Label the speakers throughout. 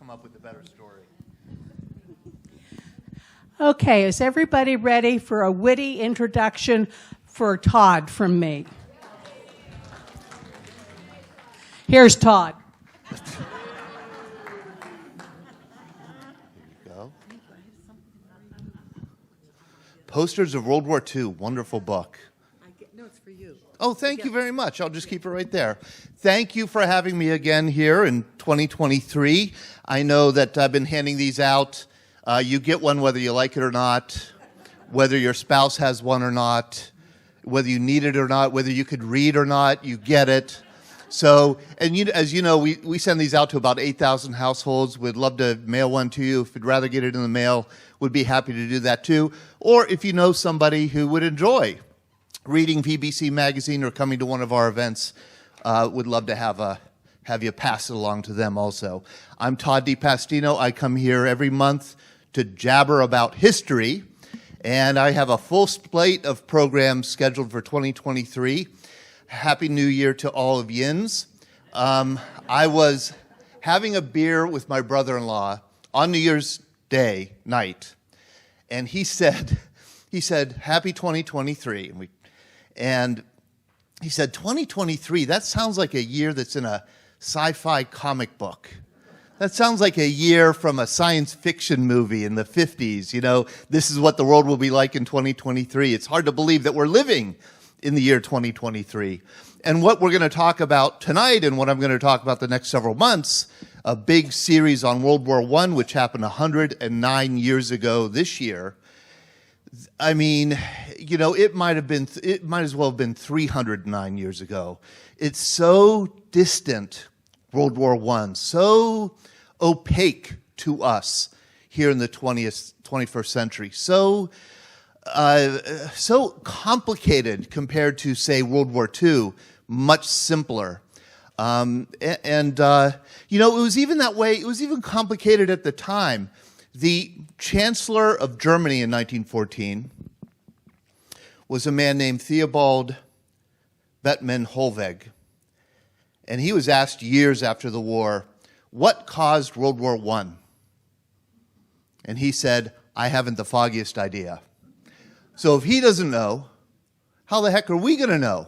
Speaker 1: come up with a better story.
Speaker 2: Okay, is everybody ready for a witty introduction for Todd from me? Here's Todd.
Speaker 1: Go. Posters of World War II, wonderful book.
Speaker 3: No, it's for you.
Speaker 1: Oh, thank you very much. I'll just keep it right there. Thank you for having me again here in 2023. I know that I've been handing these out. You get one whether you like it or not, whether your spouse has one or not, whether you need it or not, whether you could read or not, you get it. So, and as you know, we send these out to about 8,000 households. We'd love to mail one to you. If you'd rather get it in the mail, we'd be happy to do that too. Or if you know somebody who would enjoy reading VBC Magazine or coming to one of our events, would love to have you pass it along to them also. I'm Todd DePastino. I come here every month to jabber about history, and I have a full slate of programs scheduled for 2023. Happy New Year to all of yins. I was having a beer with my brother-in-law on New Year's Day night, and he said, Happy 2023, and he said, 2023, that sounds like a year that's in a sci-fi comic book. That sounds like a year from a science fiction movie in the 50s. You know, this is what the world will be like in 2023. It's hard to believe that we're living in the year 2023. And what we're going to talk about tonight and what I'm going to talk about the next several months, a big series on World War I, which happened 109 years ago this year. I mean, you know, it might as well have been 309 years ago. It's so distant, World War I, so opaque to us here in the 21st century, so complicated compared to, say, World War II, much simpler. You know, it was even that way, it was even complicated at the time. The Chancellor of Germany in 1914 was a man named Theobald Bettmann Hollweg. And he was asked years after the war, what caused World War I? And he said, I haven't the foggiest idea. So if he doesn't know, how the heck are we going to know?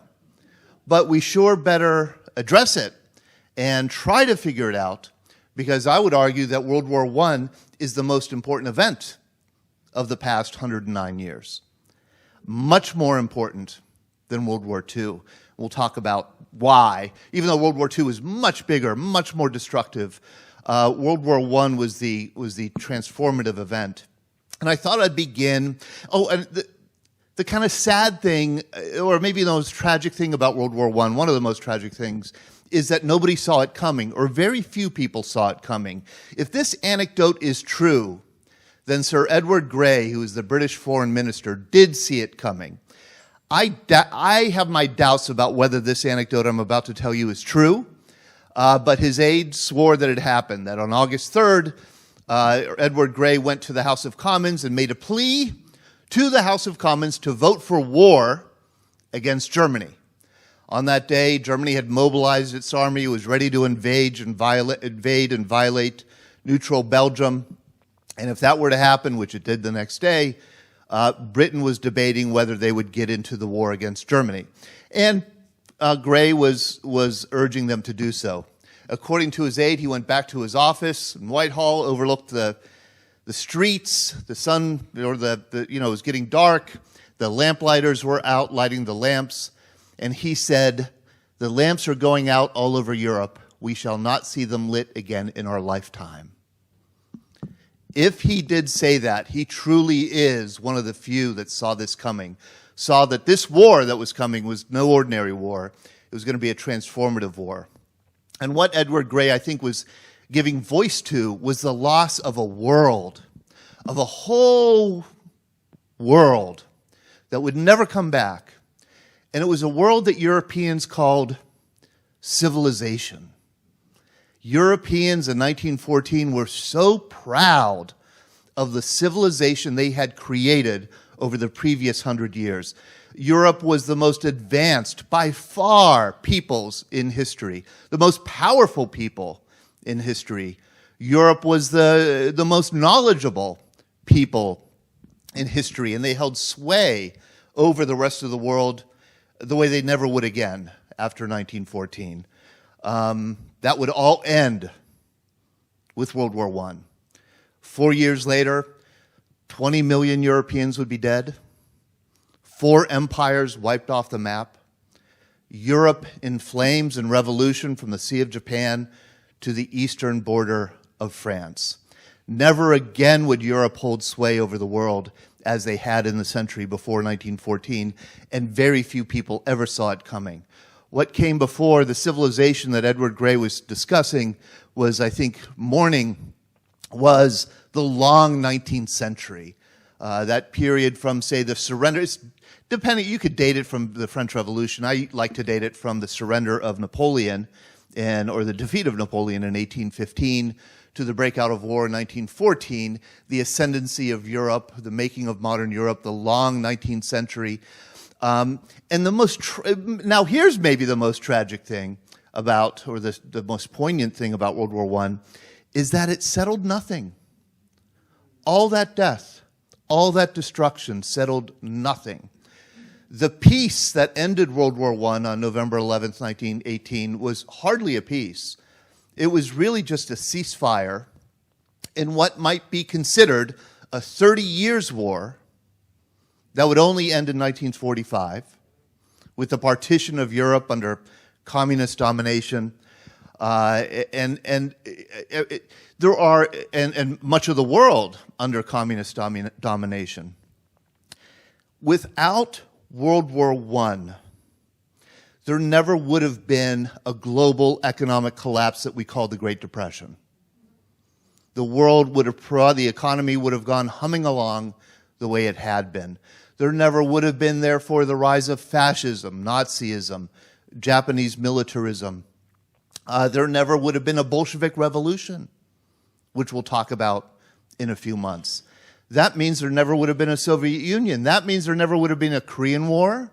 Speaker 1: But we sure better address it and try to figure it out, because I would argue that World War I is the most important event of the past 109 years. Much more important than World War II. We'll talk about why. Even though World War II was much bigger, much more destructive, World War I was the transformative event. And I thought I'd begin. Oh, and the kind of sad thing, or maybe the most tragic thing about World War I, one of the most tragic things, is that nobody saw it coming, or very few people saw it coming. If this anecdote is true, then Sir Edward Grey, who was the British foreign minister, did see it coming. I have my doubts about whether this anecdote I'm about to tell you is true, but his aides swore that it happened, that on August 3rd, Edward Grey went to the House of Commons and made a plea to the House of Commons to vote for war against Germany. On that day, Germany had mobilized its army. It was ready to invade and violate neutral Belgium. And if that were to happen, which it did the next day, Britain was debating whether they would get into the war against Germany. And Grey was urging them to do so. According to his aide, he went back to his office in Whitehall, overlooked the streets, the sun, or it was getting dark. The lamplighters were out lighting the lamps. And he said, the lamps are going out all over Europe. We shall not see them lit again in our lifetime. If he did say that, he truly is one of the few that saw this coming, saw that this war that was coming was no ordinary war. It was going to be a transformative war. And what Edward Grey, I think, was giving voice to was the loss of a world, of a whole world that would never come back. And it was a world that Europeans called civilization. Europeans in 1914 were so proud of the civilization they had created over the previous 100 years. Europe was the most advanced, by far, peoples in history, the most powerful people in history. Europe was the most knowledgeable people in history, and they held sway over the rest of the world the way they never would again after 1914. That would all end with World War I. 4 years later, 20 million Europeans would be dead. 4 empires wiped off the map. Europe in flames and revolution from the Sea of Japan to the eastern border of France. Never again would Europe hold sway over the world as they had in the century before 1914, and very few people ever saw it coming. What came before, the civilization that Edward Gray was discussing, was, I think, was the long 19th century. That period from, say, the surrender, depending, you could date it from the French Revolution. I like to date it from the surrender of Napoleon, or the defeat of Napoleon in 1815, to the breakout of war in 1914, the ascendancy of Europe, the making of modern Europe, the long 19th century. And now here's maybe the most tragic thing about, or the most poignant thing about World War I, is that it settled nothing. All that death, all that destruction settled nothing. The peace that ended World War I on November 11th, 1918 was hardly a peace. It was really just a ceasefire in what might be considered a 30 years war that would only end in 1945 with the partition of Europe under communist domination. And much of the world under communist domination. Without World War I, there never would have been a global economic collapse that we call the Great Depression. The world would have, the economy would have gone humming along the way it had been. There never would have been, therefore, the rise of fascism, Nazism, Japanese militarism. There never would have been a Bolshevik revolution, which we'll talk about in a few months. That means there never would have been a Soviet Union. That means there never would have been a Korean War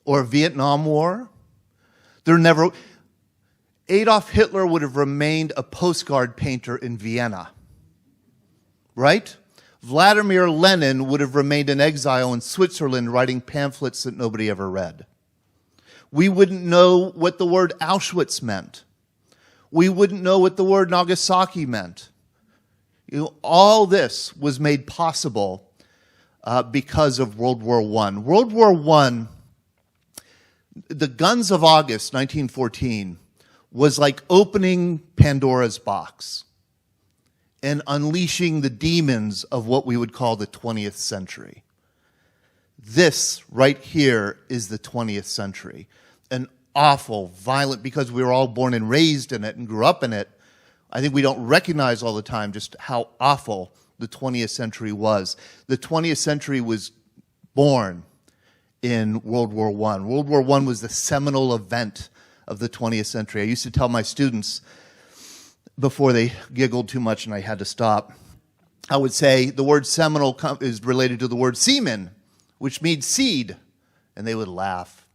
Speaker 1: or a Vietnam War. Adolf Hitler would have remained a postcard painter in Vienna, right? Vladimir Lenin would have remained in exile in Switzerland writing pamphlets that nobody ever read. We wouldn't know what the word Auschwitz meant. We wouldn't know what the word Nagasaki meant. All this was made possible because of World War I. World War I, the guns of August 1914, was like opening Pandora's box and unleashing the demons of what we would call the 20th century. This right here is the 20th century. An awful, violent, because we were all born and raised in it and grew up in it, I think we don't recognize all the time just how awful the 20th century was. The 20th century was born in World War I. World War I was the seminal event of the 20th century. I used to tell my students, before they giggled too much and I had to stop, I would say the word seminal is related to the word semen, which means seed, and they would laugh.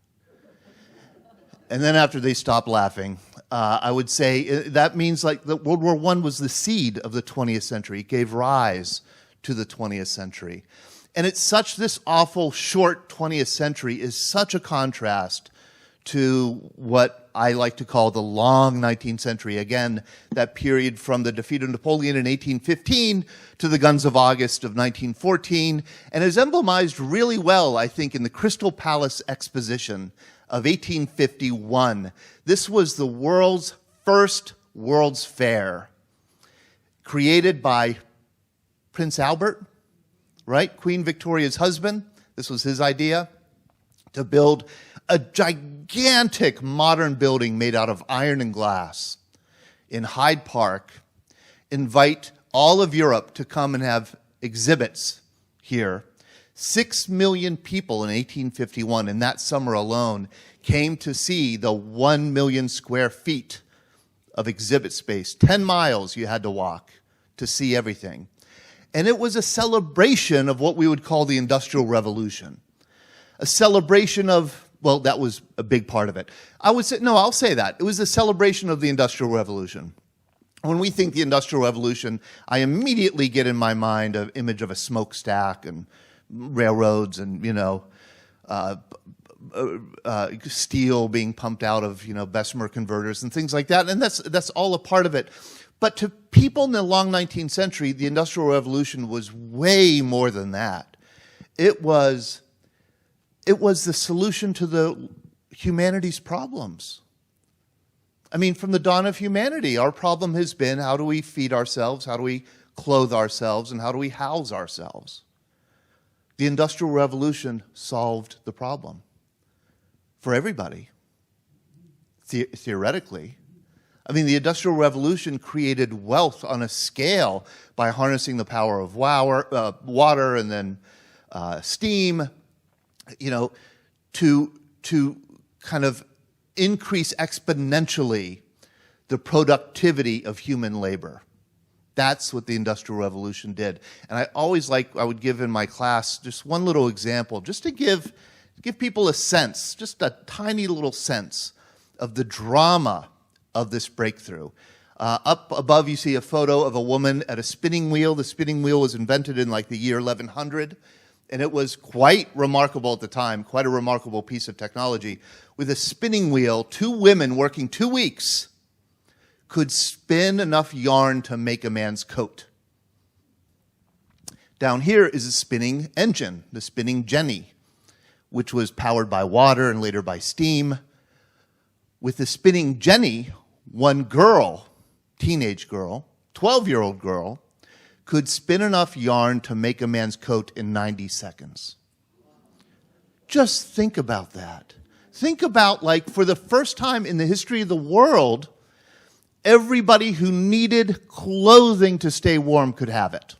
Speaker 1: And then after they stopped laughing, I would say that means like the World War I was the seed of the 20th century. It gave rise to the 20th century. And it's such, this awful short 20th century is such a contrast to what I like to call the long 19th century. Again, that period from the defeat of Napoleon in 1815 to the guns of August of 1914, and is emblemized really well, I think, in the Crystal Palace Exposition of 1851. This was the world's first World's Fair, created by Prince Albert, right? Queen Victoria's husband. This was his idea, to build a gigantic modern building made out of iron and glass in Hyde Park, invite all of Europe to come and have exhibits here. 6 million people in 1851, in that summer alone, came to see the 1 million square feet of exhibit space. 10 miles you had to walk to see everything. And it was a celebration of what we would call the Industrial Revolution. A celebration of, well, that was a big part of it. I'll say that. It was a celebration of the Industrial Revolution. When we think the Industrial Revolution, I immediately get in my mind an image of a smokestack and railroads and, steel being pumped out of, Bessemer converters and things like that. And that's all a part of it. But to people in the long 19th century, the Industrial Revolution was way more than that. It was the solution to the humanity's problems. I mean, from the dawn of humanity, our problem has been, how do we feed ourselves, how do we clothe ourselves, and how do we house ourselves? The Industrial Revolution solved the problem for everybody, theoretically. I mean, the Industrial Revolution created wealth on a scale by harnessing the power of water and then steam, to kind of increase exponentially the productivity of human labor. That's what the Industrial Revolution did. And I would give in my class just one little example, just to give people a sense, just a tiny little sense of the drama of this breakthrough. Up above, you see a photo of a woman at a spinning wheel. The spinning wheel was invented in the year 1100. And it was quite remarkable at the time, quite a remarkable piece of technology. With a spinning wheel, 2 women working 2 weeks could spin enough yarn to make a man's coat. Down here is a spinning engine, the spinning jenny, which was powered by water and later by steam. With the spinning jenny, one girl, teenage girl, 12-year-old girl, could spin enough yarn to make a man's coat in 90 seconds. Just think about that. Think about, for the first time in the history of the world, everybody who needed clothing to stay warm could have it.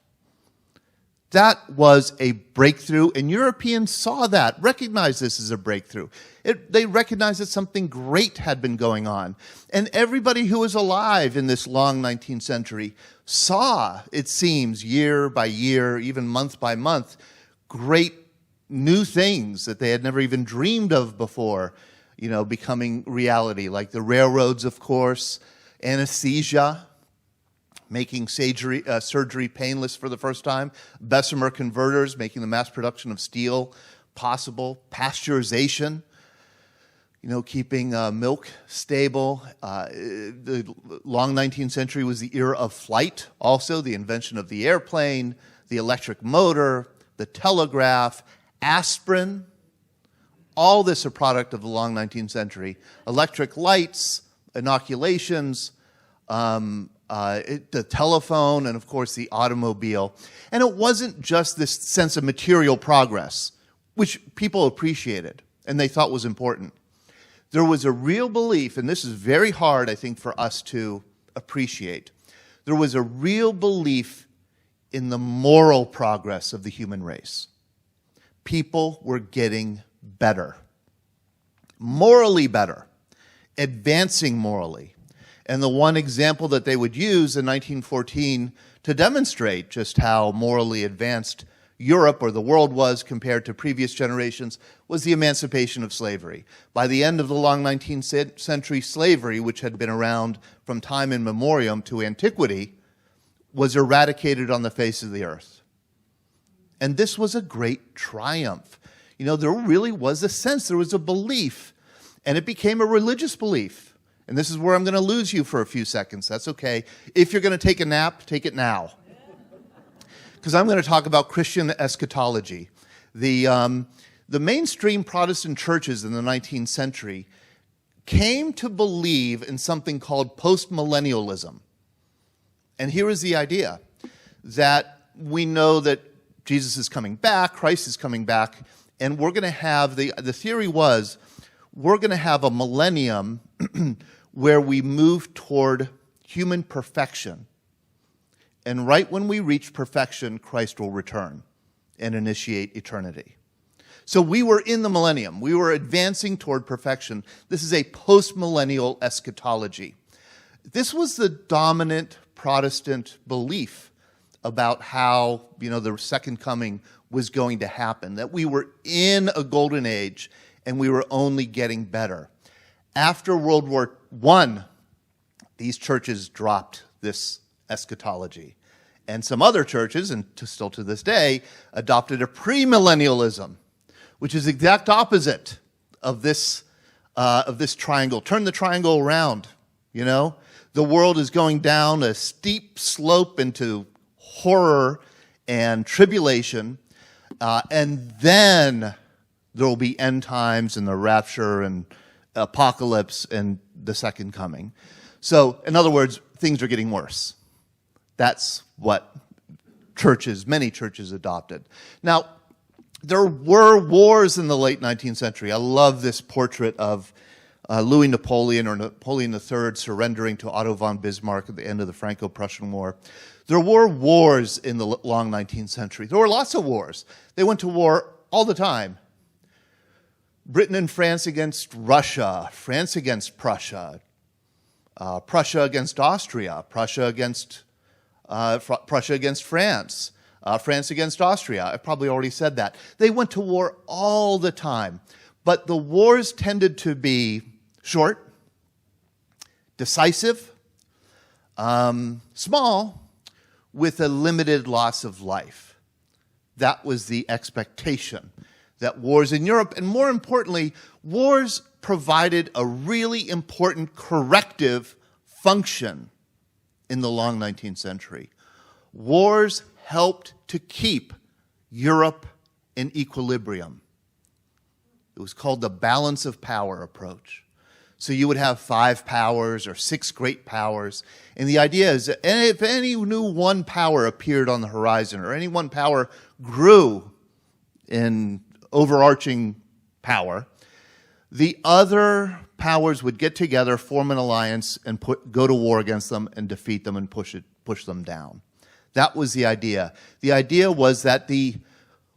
Speaker 1: That was a breakthrough, and Europeans saw that, recognized this as a breakthrough. They recognized that something great had been going on. And everybody who was alive in this long 19th century saw, it seems, year by year, even month by month, great new things that they had never even dreamed of before, becoming reality, like the railroads, of course, anesthesia, making surgery painless for the first time, Bessemer converters, making the mass production of steel possible, pasteurization, keeping milk stable. The long 19th century was the era of flight, also the invention of the airplane, the electric motor, the telegraph, aspirin, all this a product of the long 19th century. Electric lights, inoculations, the telephone, and of course the automobile. And it wasn't just this sense of material progress, which people appreciated and they thought was important. There was a real belief, and this is very hard, I think, for us to appreciate. There was a real belief in the moral progress of the human race. People were getting better, morally better, advancing morally. And the one example that they would use in 1914 to demonstrate just how morally advanced Europe or the world was compared to previous generations was the emancipation of slavery. By the end of the long 19th century, slavery, which had been around from time immemorial to antiquity, was eradicated on the face of the earth. And this was a great triumph. There really was a sense, there was a belief, and it became a religious belief. And this is where I'm going to lose you for a few seconds. That's okay. If you're going to take a nap, take it now. Because I'm going to talk about Christian eschatology. The mainstream Protestant churches in the 19th century came to believe in something called postmillennialism. And here is the idea, that we know that Jesus is coming back, Christ is coming back, and we're going to have, the theory was, we're going to have a millennium where we move toward human perfection. And right when we reach perfection, Christ will return and initiate eternity. So we were in the millennium. We were advancing toward perfection. This is a post-millennial eschatology. This was the dominant Protestant belief about how, the second coming was going to happen, that we were in a golden age and we were only getting better. After World War I, these churches dropped this eschatology. And some other churches, and still to this day, adopted a premillennialism, which is the exact opposite of this triangle. Turn the triangle around, you know? The world is going down a steep slope into horror and tribulation, and then there will be end times and the rapture and apocalypse and the second coming. So, in other words, things are getting worse. That's what many churches adopted. Now, there were wars in the late 19th century. I love this portrait of Louis Napoleon, or Napoleon III, surrendering to Otto von Bismarck at the end of the Franco-Prussian War. There were wars in the long 19th century. There were lots of wars. They went to war all the time. Britain and France against Russia, France against Prussia, Prussia against Austria, Prussia against France, France against Austria. I probably already said that. They went to war all the time. But the wars tended to be short, decisive, small, with a limited loss of life. That was the expectation. That wars in Europe, and more importantly, wars provided a really important corrective function in the long 19th century. Wars helped to keep Europe in equilibrium. It was called the balance of power approach. So you would have 5 powers or 6 great powers. And the idea is that if any new one power appeared on the horizon, or any one power grew in overarching power, the other powers would get together, form an alliance, and go to war against them and defeat them and push them down. That was the idea. The idea was that the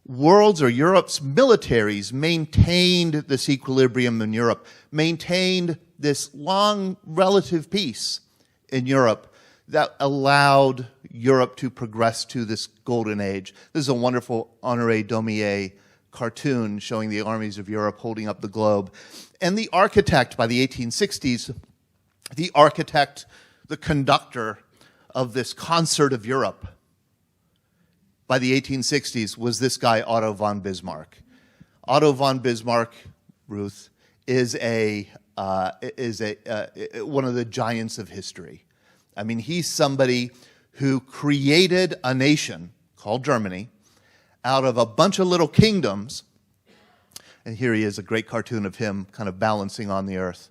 Speaker 1: world's or Europe's militaries maintained this equilibrium in Europe, maintained this long relative peace in Europe that allowed Europe to progress to this golden age. This is a wonderful Honoré Daumier cartoon showing the armies of Europe holding up the globe. And the architect, by the 1860s, the conductor of this concert of Europe, by the 1860s, was this guy, Otto von Bismarck. Otto von Bismarck, Ruth, is one of the giants of history. I mean, he's somebody who created a nation called Germany out of a bunch of little kingdoms. And here he is, a great cartoon of him kind of balancing on the earth.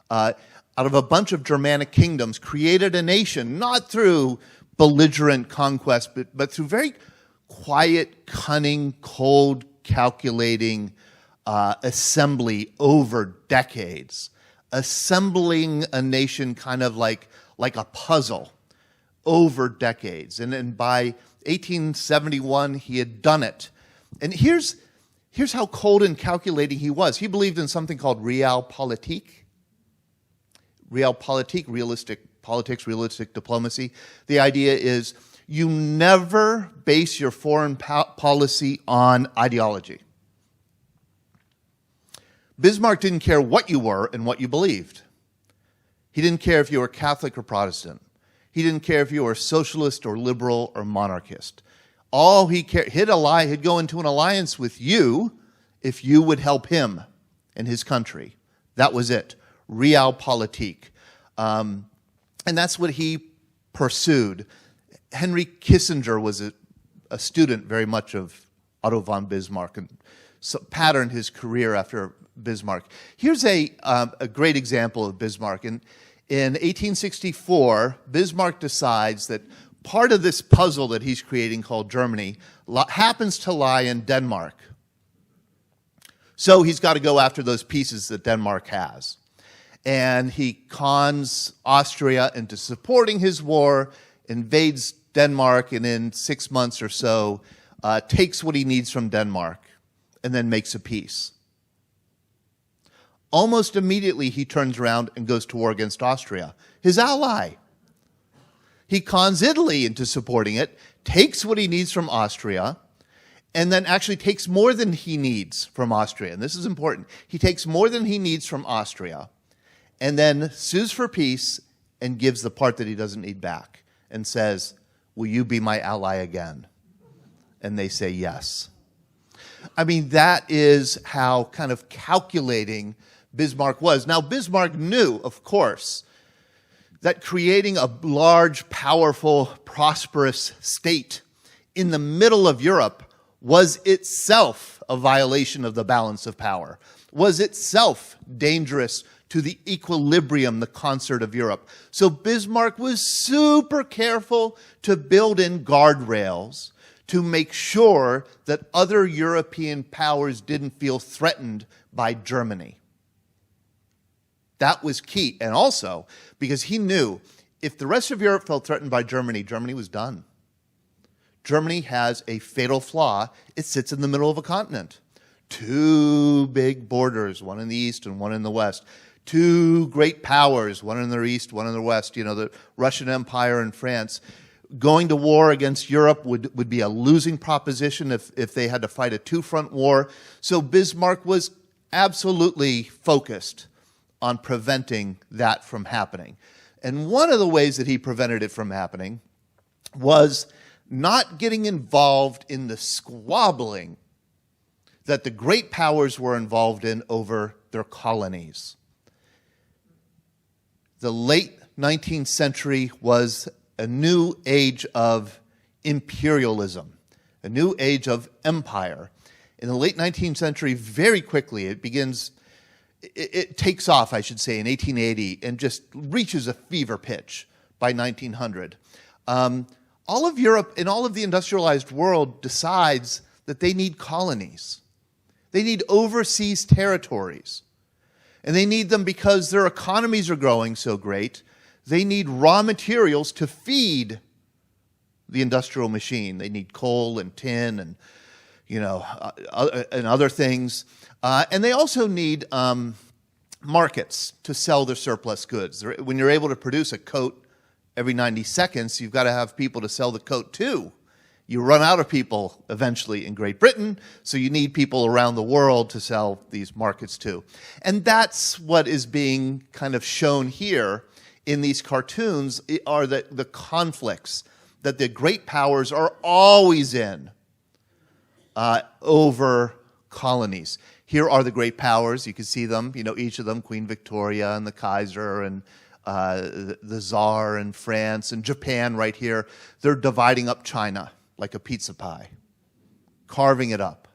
Speaker 1: Out of a bunch of Germanic kingdoms, created a nation, not through belligerent conquest, but through very quiet, cunning, cold, calculating assembly over decades, assembling a nation kind of like a puzzle over decades. And then by 1871, he had done it. And here's how cold and calculating he was. He believed in something called realpolitik. Realpolitik, realistic politics, realistic diplomacy. The idea is you never base your foreign policy on ideology. Bismarck didn't care what you were and what you believed. He didn't care if you were Catholic or Protestant. He didn't care if you were socialist or liberal or monarchist. All he cared, he'd go into an alliance with you if you would help him and his country. That was it. Realpolitik. And that's what he pursued. Henry Kissinger was a student very much of Otto von Bismarck and patterned his career after Bismarck. Here's a great example of Bismarck. In 1864, Bismarck decides that part of this puzzle that he's creating called Germany happens to lie in Denmark. So he's got to go after those pieces that Denmark has. And he cons Austria into supporting his war, invades Denmark, and in 6 months or so takes what he needs from Denmark and then makes a peace. Almost immediately, he turns around and goes to war against Austria, his ally. He cons Italy into supporting it, takes what he needs from Austria, and then actually takes more than he needs from Austria. And this is important. He takes more than he needs from Austria, and then sues for peace and gives the part that he doesn't need back. and says, "Will you be my ally again?" And they say yes. I mean, that is how kind of calculating Bismarck was. Now, Bismarck knew, of course, that creating a large, powerful, prosperous state in the middle of Europe was itself a violation of the balance of power, was itself dangerous to the equilibrium, the concert of Europe. So Bismarck was super careful to build in guardrails to make sure that other European powers didn't feel threatened by Germany. That was key. And also, because he knew if the rest of Europe felt threatened by Germany, Germany was done. Germany has a fatal flaw. It sits in the middle of a continent. Two big borders, one in the east and one in the west. Two great powers, one in the east, one in the west, the Russian Empire and France. Going to war against Europe would be a losing proposition if they had to fight a two-front war. So Bismarck was absolutely focused on preventing that from happening. And one of the ways that he prevented it from happening was not getting involved in the squabbling that the great powers were involved in over their colonies. The late 19th century was a new age of imperialism, a new age of empire. In the late 19th century, very quickly, it takes off, I should say, in 1880 and just reaches a fever pitch by 1900. All of Europe and all of the industrialized world decides that they need colonies. They need overseas territories. And they need them because their economies are growing so great. They need raw materials to feed the industrial machine. They need coal and tin and, and other things. And they also need markets to sell their surplus goods. When you're able to produce a coat every 90 seconds, you've got to have people to sell the coat to. You run out of people eventually in Great Britain, so you need people around the world to sell these markets to. And that's what is being kind of shown here in these cartoons, are the conflicts that the great powers are always in over colonies. Here are the great powers. You can see them, each of them, Queen Victoria and the Kaiser and the Tsar and France and Japan right here. They're dividing up China like a pizza pie, carving it up.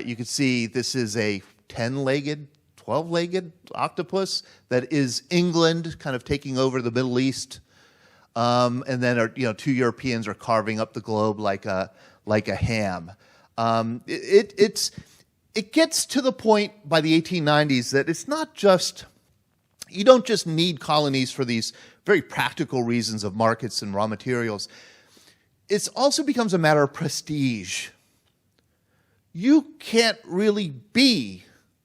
Speaker 1: You can see this is a 10-legged, 12-legged octopus that is England kind of taking over the Middle East. And then two Europeans are carving up the globe like a ham. It gets to the point by the 1890s that it's not just, you don't just need colonies for these very practical reasons of markets and raw materials. It also becomes a matter of prestige. You can't really be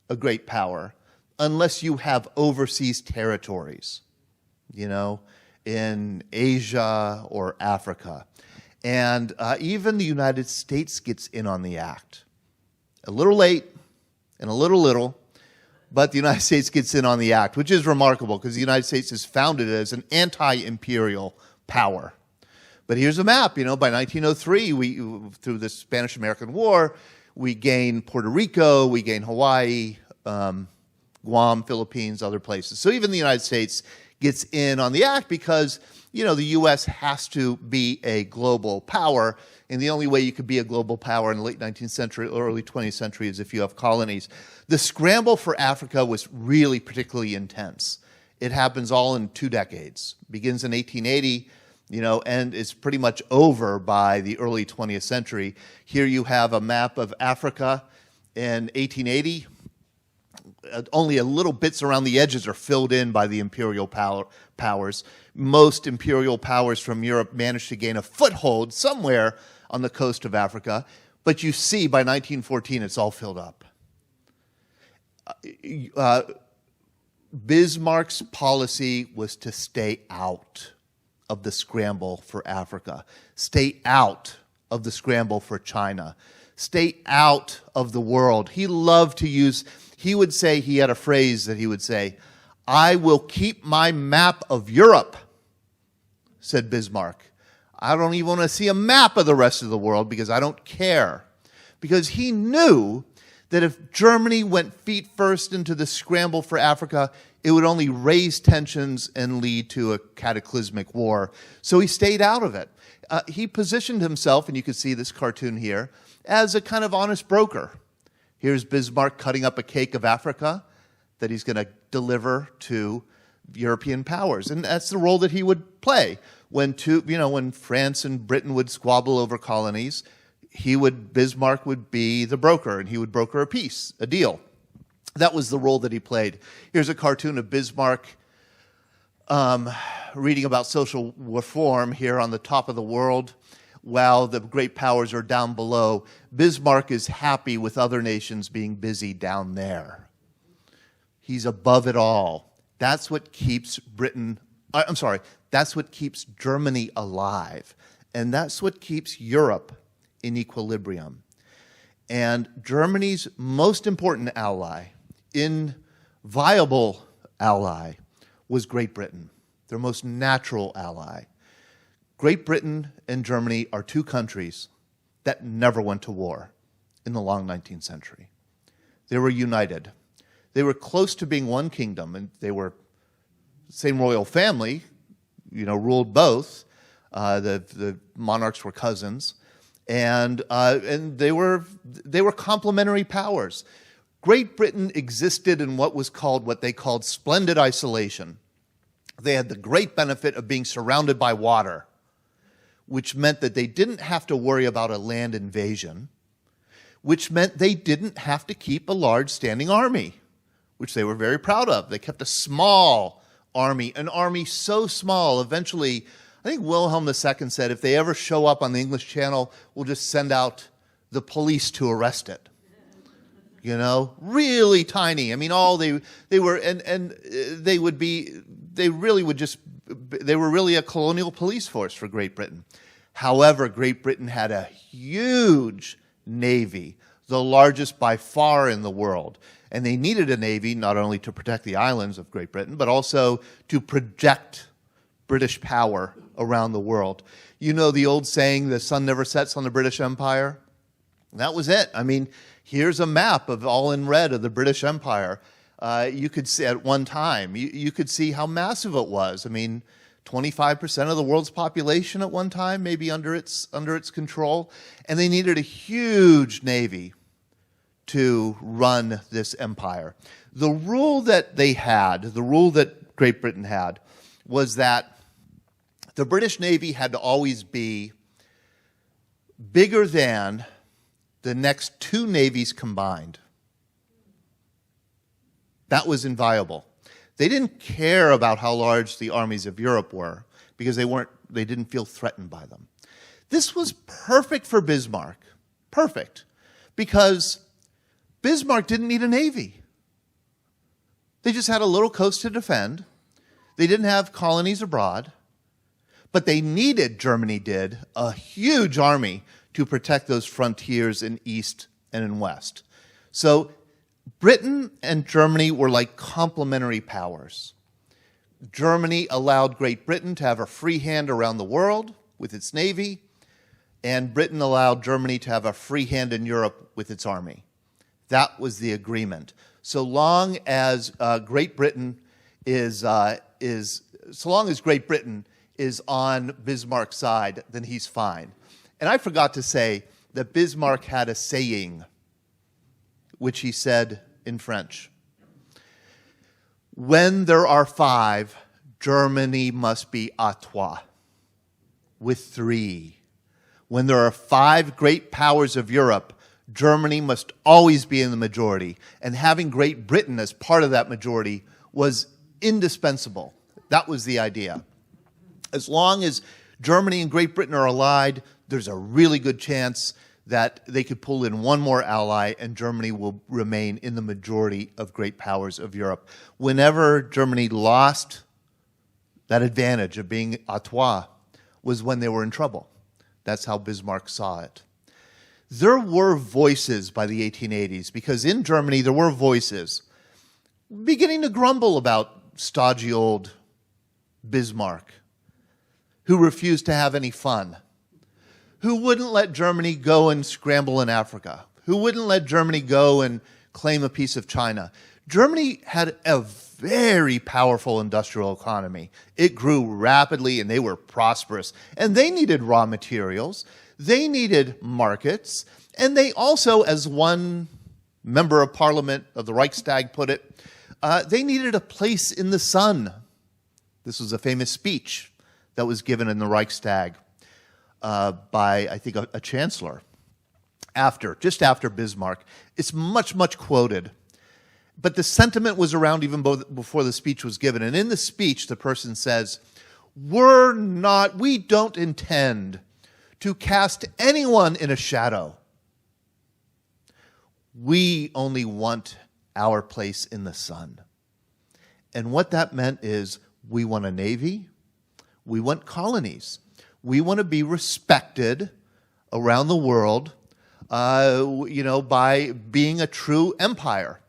Speaker 1: a great power unless you have overseas territories, in Asia or Africa. And even the United States gets in on the act. A little late and a little, but the United States gets in on the act, which is remarkable because the United States is founded as an anti-imperial power. But here's a map, by 1903, through the Spanish-American War, we gain Puerto Rico, we gain Hawaii, Guam, Philippines, other places. So even the United States gets in on the act because, the U.S. has to be a global power, and the only way you could be a global power in the late 19th century or early 20th century is if you have colonies. The scramble for Africa was really particularly intense. It happens all in 2 decades. Begins in 1880, and is pretty much over by the early 20th century. Here you have a map of Africa in 1880. Only a little bits around the edges are filled in by the imperial powers. Most imperial powers from Europe managed to gain a foothold somewhere on the coast of Africa. But you see, by 1914, it's all filled up. Bismarck's policy was to stay out of the scramble for Africa, stay out of the scramble for China, stay out of the world. He loved to use, he had a phrase that he would say, "I will keep my map of Europe, said Bismarck. I don't even want to see a map of the rest of the world because I don't care. Because he knew that if Germany went feet first into the scramble for Africa, it would only raise tensions and lead to a cataclysmic war. So he stayed out of it. He positioned himself, and you can see this cartoon here, as a kind of honest broker. Here's Bismarck cutting up a cake of Africa that he's going to deliver to European powers. And that's the role that he would play. When France and Britain would squabble over colonies, Bismarck would be the broker, and he would broker a peace, a deal. That was the role that he played. Here's a cartoon of Bismarck reading about social reform here on the top of the world, while the great powers are down below. Bismarck is happy with other nations being busy down there. He's above it all. That's what keeps that's what keeps Germany alive. And that's what keeps Europe in equilibrium. And Germany's most important ally, inviolable ally, was Great Britain, their most natural ally. Great Britain and Germany are two countries that never went to war in the long 19th century. They were united. They were close to being one kingdom, and they were the same royal family, ruled both. The monarchs were cousins, and they were complementary powers. Great Britain existed in what they called splendid isolation. They had the great benefit of being surrounded by water, which meant that they didn't have to worry about a land invasion, which meant they didn't have to keep a large standing army, which they were very proud of. They kept a small army, an army so small, eventually, I think Wilhelm II said, if they ever show up on the English Channel, we'll just send out the police to arrest it. Really tiny. I mean, they were really a colonial police force for Great Britain. However, Great Britain had a huge navy, the largest by far in the world. And they needed a navy not only to protect the islands of Great Britain, but also to project British power around the world. You know the old saying, the sun never sets on the British Empire? That was it. I mean, here's a map of all in red of the British Empire. You could see at one time, you could see how massive it was. I mean, 25% of the world's population at one time, maybe under its control. And they needed a huge navy to run this empire. The rule that Great Britain had, was that the British Navy had to always be bigger than the next two navies combined. That was inviolable. They didn't care about how large the armies of Europe were because they didn't feel threatened by them. This was perfect for Bismarck. Perfect. Because Bismarck didn't need a navy. They just had a little coast to defend. They didn't have colonies abroad. But Germany did, a huge army to protect those frontiers in East and in West. So Britain and Germany were like complementary powers. Germany allowed Great Britain to have a free hand around the world with its navy, and Britain allowed Germany to have a free hand in Europe with its army. That was the agreement. So long as Great Britain is on Bismarck's side, then he's fine. And I forgot to say that Bismarck had a saying, which he said in French. When there are five, Germany must be à trois, with three. When there are five great powers of Europe, Germany must always be in the majority. And having Great Britain as part of that majority was indispensable. That was the idea. As long as Germany and Great Britain are allied, there's a really good chance that they could pull in one more ally and Germany will remain in the majority of great powers of Europe. Whenever Germany lost that advantage of being à trois was when they were in trouble. That's how Bismarck saw it. There were voices by the 1880s, because in Germany there were voices beginning to grumble about stodgy old Bismarck, who refused to have any fun, who wouldn't let Germany go and scramble in Africa, who wouldn't let Germany go and claim a piece of China. Germany had a very powerful industrial economy. It grew rapidly and they were prosperous. And they needed raw materials. They needed markets. And they also, as one member of parliament of the Reichstag put it, they needed a place in the sun. This was a famous speech that was given in the Reichstag by, I think, a chancellor just after Bismarck. It's much, much quoted. But the sentiment was around even before the speech was given. And in the speech, the person says, we don't intend to cast anyone in a shadow. We only want our place in the sun. And what that meant is we want a navy, we want colonies. We want to be respected around the world, by being a true empire.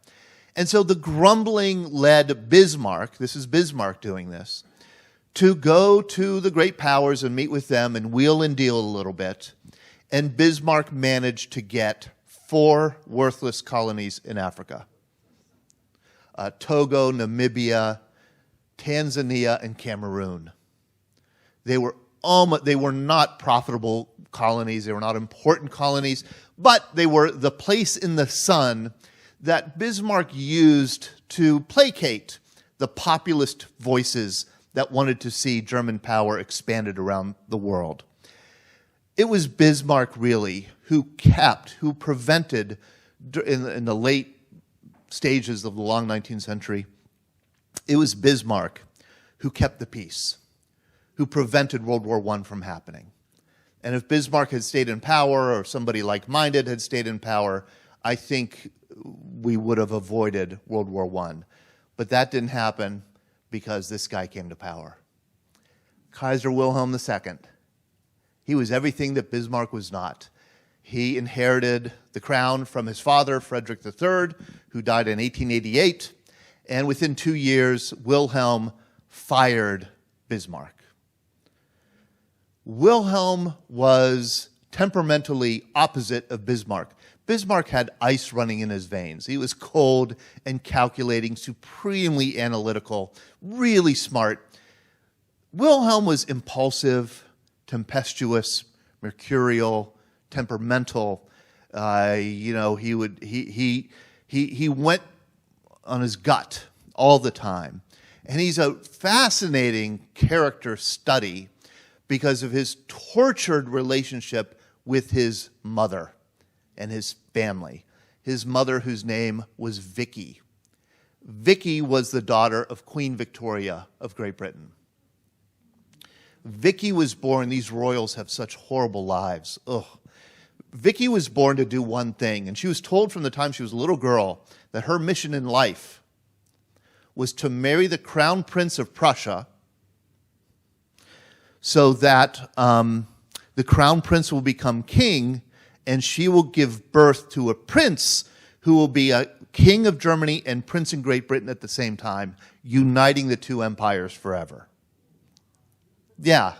Speaker 1: And so the grumbling led Bismarck, this is Bismarck doing this, to go to the great powers and meet with them and wheel and deal a little bit. And Bismarck managed to get 4 worthless colonies in Africa. Togo, Namibia, Tanzania, and Cameroon. They were not profitable colonies. They were not important colonies, but they were the place in the sun that Bismarck used to placate the populist voices that wanted to see German power expanded around the world. It was Bismarck, really, who prevented, in the late stages of the long 19th century, it was Bismarck who kept the peace, who prevented World War I from happening. And if Bismarck had stayed in power, or somebody like-minded had stayed in power, I think we would have avoided World War I. But that didn't happen because this guy came to power. Kaiser Wilhelm II. He was everything that Bismarck was not. He inherited the crown from his father, Frederick III, who died in 1888. And within 2 years, Wilhelm fired Bismarck. Wilhelm was temperamentally opposite of Bismarck. Bismarck had ice running in his veins. He was cold and calculating, supremely analytical, really smart. Wilhelm was impulsive, tempestuous, mercurial, temperamental. He went on his gut all the time. And he's a fascinating character study because of his tortured relationship with his mother and his family. His mother, whose name was Vicky. Vicky was the daughter of Queen Victoria of Great Britain. Vicky was born, these royals have such horrible lives. Ugh. Vicky was born to do one thing, and she was told from the time she was a little girl that her mission in life was to marry the Crown Prince of Prussia so that the Crown Prince will become king, and she will give birth to a prince who will be a king of Germany and prince in Great Britain at the same time, uniting the two empires forever. Yeah,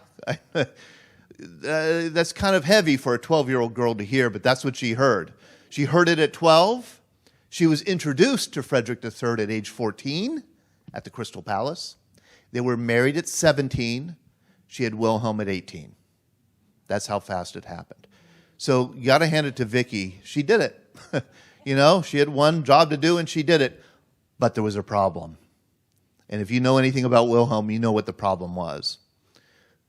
Speaker 1: that's kind of heavy for a 12-year-old girl to hear, but that's what she heard. She heard it at 12. She was introduced to Frederick III at age 14 at the Crystal Palace. They were married at 17. She had Wilhelm at 18. That's how fast it happened. So you got to hand it to Vicky. She did it. She had one job to do, and she did it. But there was a problem. And if you know anything about Wilhelm, you know what the problem was.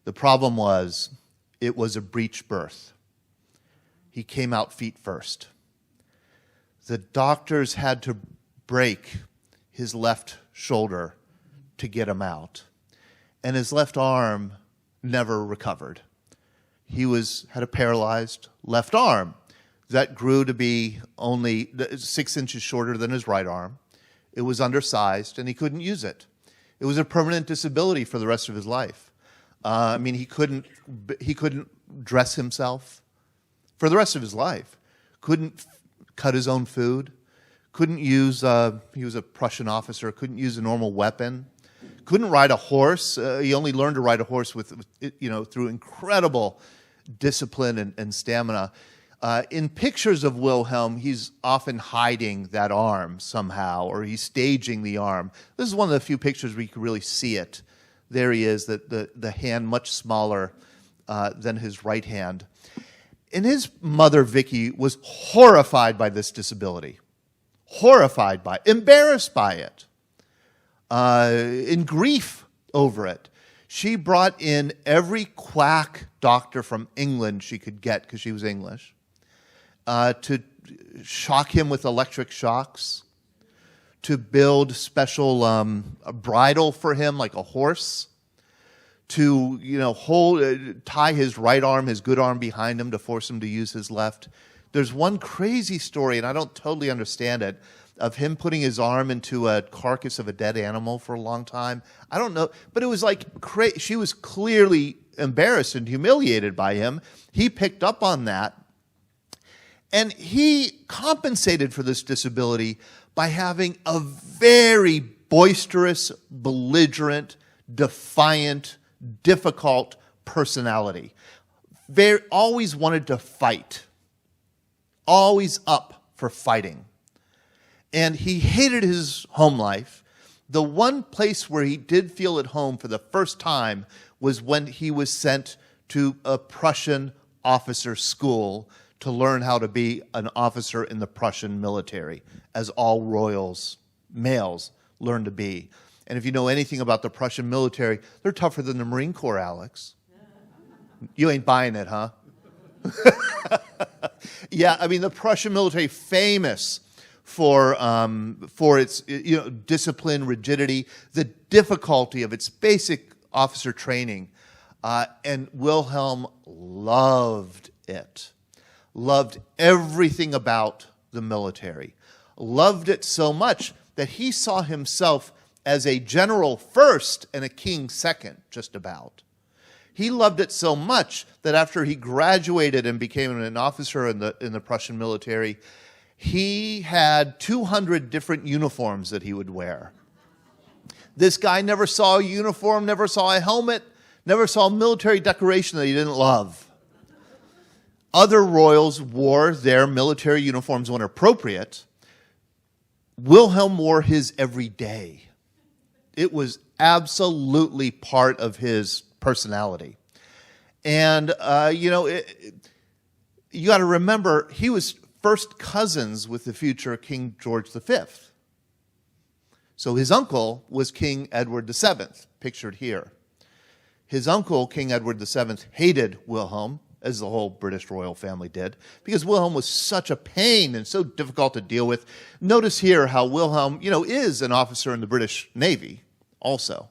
Speaker 1: The problem was it was a breech birth. He came out feet first. The doctors had to break his left shoulder to get him out. And his left arm never recovered. He had a paralyzed left arm that grew to be only 6 inches shorter than his right arm. It was undersized, and he couldn't use it. It was a permanent disability for the rest of his life. He couldn't dress himself for the rest of his life. Couldn't cut his own food. Couldn't use, he was a Prussian officer, couldn't use a normal weapon. couldn't ride a horse. He only learned to ride a horse through incredible discipline and stamina. In pictures of Wilhelm, he's often hiding that arm somehow, or he's staging the arm. This is one of the few pictures where you can really see it. There he is, the hand much smaller than his right hand. And his mother, Vicky, was horrified by this disability. Embarrassed by it, in grief over it. She brought in every quack doctor from England she could get, because she was English, to shock him with electric shocks, to build special a bridle for him like a horse, to tie his right arm, his good arm, behind him to force him to use his left. There's one crazy story, and I don't totally understand it, of him putting his arm into a carcass of a dead animal for a long time. I don't know, but it was like she was clearly embarrassed and humiliated by him. He picked up on that, and he compensated for this disability by having a very boisterous, belligerent, defiant, difficult personality. Always wanted to fight. Always up for fighting. And he hated his home life. The one place where he did feel at home for the first time was when he was sent to a Prussian officer school to learn how to be an officer in the Prussian military, as all royals, males, learn to be. And if you know anything about the Prussian military, they're tougher than the Marine Corps, Alex. You ain't buying it, huh? Yeah, I mean, the Prussian military, famous for its discipline, rigidity, the difficulty of its basic officer training. And Wilhelm loved it. Loved everything about the military. Loved it so much that he saw himself as a general first and a king second, just about. He loved it so much that after he graduated and became an officer in the Prussian military, he had 200 different uniforms that he would wear. This guy never saw a uniform, never saw a helmet, never saw a military decoration that he didn't love. Other royals wore their military uniforms when appropriate. Wilhelm wore his every day. It was absolutely part of his personality. And, you got to remember, he was first cousins with the future King George V. So his uncle was King Edward VII, pictured here. His uncle, King Edward VII, hated Wilhelm, as the whole British royal family did, because Wilhelm was such a pain and so difficult to deal with. Notice here how Wilhelm, is an officer in the British Navy also,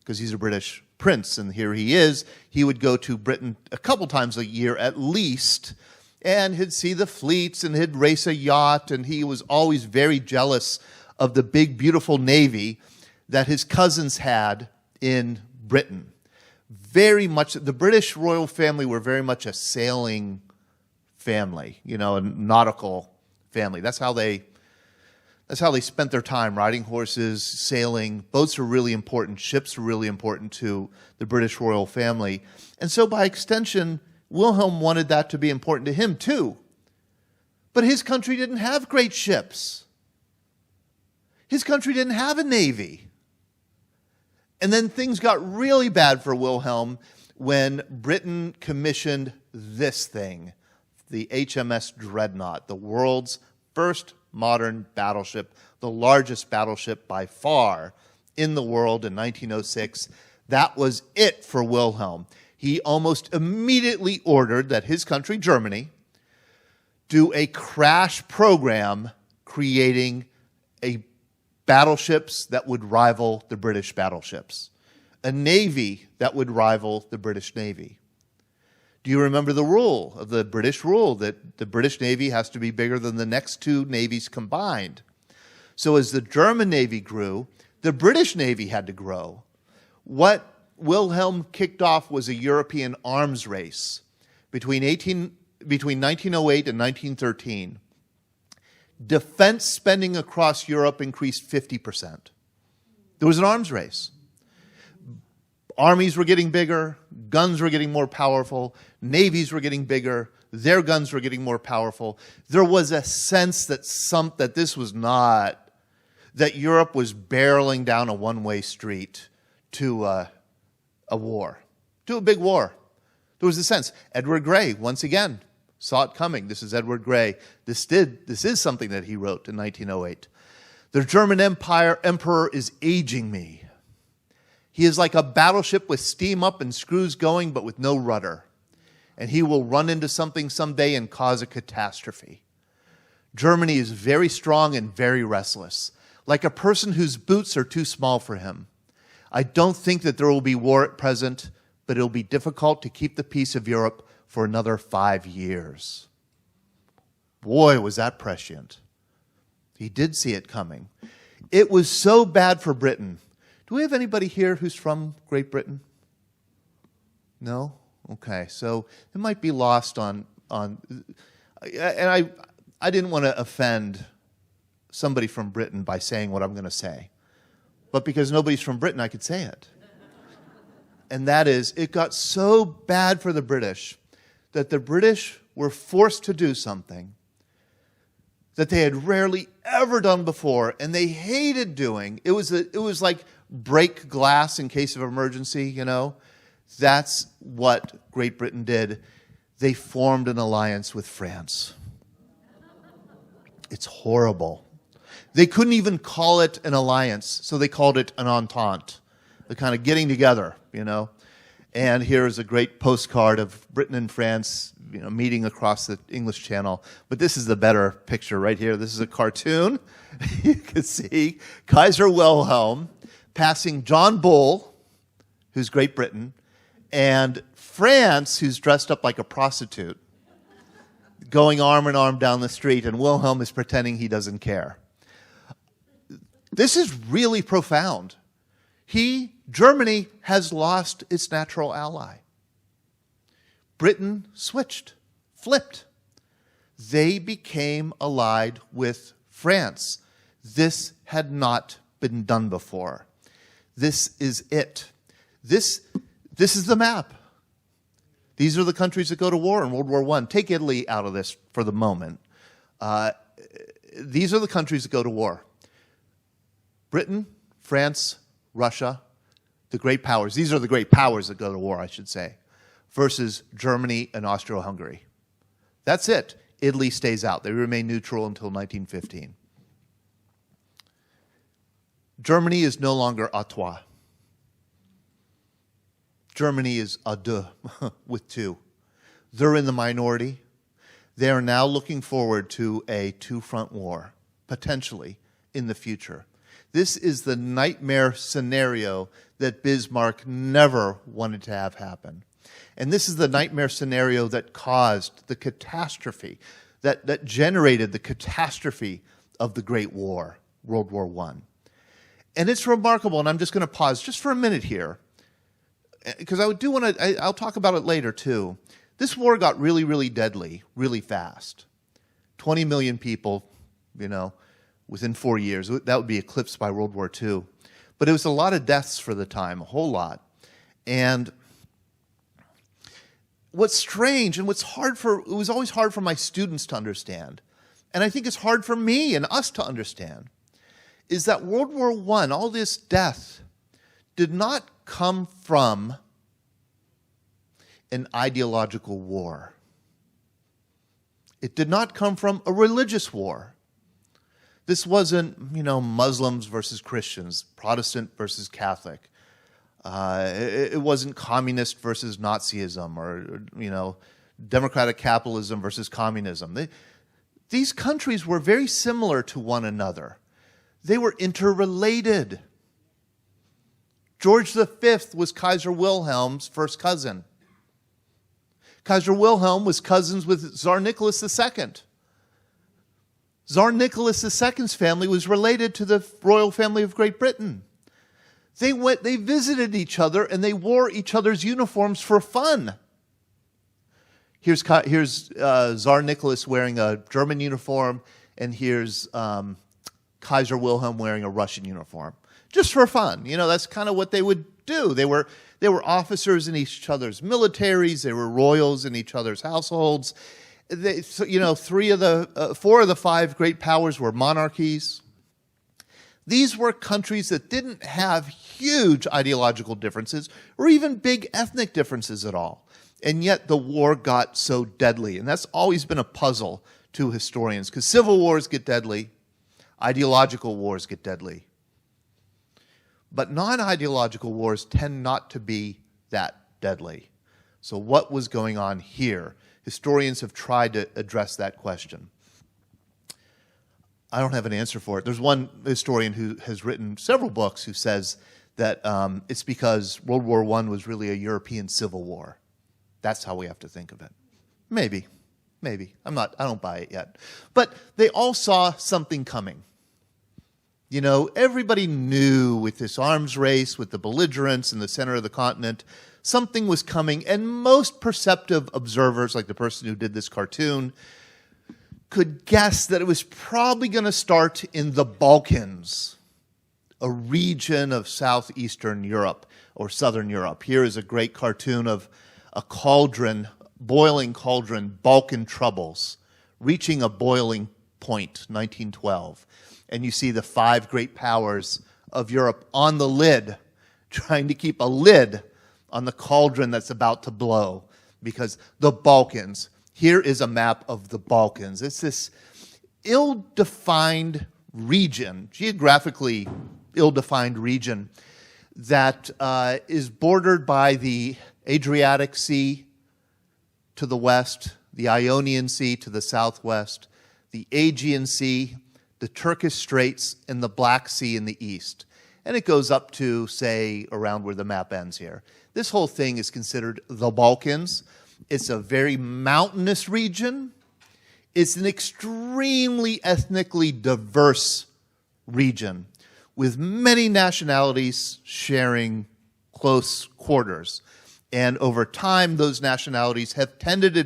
Speaker 1: because he's a British prince, and here he is. He would go to Britain a couple times a year at least, and he'd see the fleets, and he'd race a yacht, and he was always very jealous of the big, beautiful navy that his cousins had in Britain. Very much, the British royal family were very much a sailing family, a nautical family. That's how they spent their time, riding horses, sailing. Boats are really important. Ships are really important to the British royal family. And so by extension, Wilhelm wanted that to be important to him too. But his country didn't have great ships. His country didn't have a navy. And then things got really bad for Wilhelm when Britain commissioned this thing, the HMS Dreadnought, the world's first modern battleship, the largest battleship by far in the world in 1906. That was it for Wilhelm. He almost immediately ordered that his country, Germany, do a crash program creating battleships that would rival the British battleships, a navy that would rival the British Navy. Do you remember the British rule that the British Navy has to be bigger than the next two navies combined? So as the German Navy grew, the British Navy had to grow. What Wilhelm kicked off was a European arms race between 1908 and 1913. Defense spending across Europe increased 50%. There was an arms race. armies were getting bigger, guns were getting more powerful, navies were getting bigger, their guns were getting more powerful. There was a sense that this was not, that Europe was barreling down a one-way street to a war, to a big war. There was a sense. Edward Grey, once again, saw it coming. This is Edward Grey. This is something that he wrote in 1908. The German emperor is aging me. He is like a battleship with steam up and screws going, but with no rudder. And he will run into something someday and cause a catastrophe. Germany is very strong and very restless, like a person whose boots are too small for him. I don't think that there will be war at present, but it will be difficult to keep the peace of Europe for another 5 years. Boy, was that prescient. He did see it coming. It was so bad for Britain. Do we have anybody here who's from Great Britain? No? Okay, so it might be lost on and I didn't want to offend somebody from Britain by saying what I'm going to say. But because nobody's from Britain, I could say it. And that is, it got so bad for the British that the British were forced to do something that they had rarely ever done before, and they hated doing. It was like break glass in case of emergency, you know. That's what Great Britain did. They formed an alliance with France. It's horrible. They couldn't even call it an alliance, so they called it an entente, the kind of getting together, you know. And here is a great postcard of Britain and France, you know, meeting across the English Channel. But this is the better picture right here. This is a cartoon. You can see Kaiser Wilhelm passing John Bull, who's Great Britain, and France, who's dressed up like a prostitute, going arm in arm down the street, and Wilhelm is pretending he doesn't care. This is really profound. Germany has lost its natural ally. Britain switched, flipped. They became allied with France. This had not been done before. This is it. This is the map. These are the countries that go to war in World War I. Take Italy out of this for the moment. These are the countries that go to war. Britain, France, Russia, the great powers. These are the great powers that go to war, I should say, versus Germany and Austro-Hungary. That's it. Italy stays out. They remain neutral until 1915. Germany is no longer à trois. Germany is à deux, with two. They're in the minority. They are now looking forward to a two-front war, potentially, in the future. This is the nightmare scenario that Bismarck never wanted to have happen. And this is the nightmare scenario that caused the catastrophe, that generated the catastrophe of the Great War, World War I. And it's remarkable, and I'm just going to pause just for a minute here, because I'll talk about it later too. This war got really, really deadly, really fast. 20 million people, you know, within 4 years. That would be eclipsed by World War II. But it was a lot of deaths for the time, a whole lot. And what's strange and it was always hard for my students to understand, and I think it's hard for me and us to understand, is that World War I, all this death, did not come from an ideological war. It did not come from a religious war. This wasn't, you know, Muslims versus Christians, Protestant versus Catholic. It wasn't communist versus Nazism or, you know, democratic capitalism versus communism. These countries were very similar to one another. They were interrelated. George V was Kaiser Wilhelm's first cousin. Kaiser Wilhelm was cousins with Tsar Nicholas II. Tsar Nicholas II's family was related to the royal family of Great Britain. They visited each other, and they wore each other's uniforms for fun. Here's Tsar Nicholas wearing a German uniform, and here's Kaiser Wilhelm wearing a Russian uniform, just for fun. That's kind of what they would do. They were officers in each other's militaries. They were royals in each other's households. Four of the five great powers were monarchies. These were countries that didn't have huge ideological differences or even big ethnic differences at all. And yet the war got so deadly. And that's always been a puzzle to historians, because civil wars get deadly, ideological wars get deadly. But non-ideological wars tend not to be that deadly. So what was going on here? Historians have tried to address that question. I don't have an answer for it. There's one historian who has written several books who says that it's because World War I was really a European civil war. That's how we have to think of it. Maybe. I don't buy it yet. But they all saw something coming. Everybody knew with this arms race, with the belligerents in the center of the continent, something was coming, and most perceptive observers, like the person who did this cartoon, could guess that it was probably going to start in the Balkans, a region of southeastern Europe or southern Europe. Here is a great cartoon of a cauldron, boiling cauldron, Balkan troubles, reaching a boiling point, 1912. And you see the five great powers of Europe on the lid, trying to keep a lid on the cauldron that's about to blow, because the Balkans. Here is a map of the Balkans. It's this ill-defined region, geographically ill-defined region, that is bordered by the Adriatic Sea to the west, the Ionian Sea to the southwest, the Aegean Sea, the Turkish Straits, and the Black Sea in the east. And it goes up to, say, around where the map ends here. This whole thing is considered the Balkans. It's a very mountainous region. It's an extremely ethnically diverse region with many nationalities sharing close quarters. And over time, those nationalities have tended to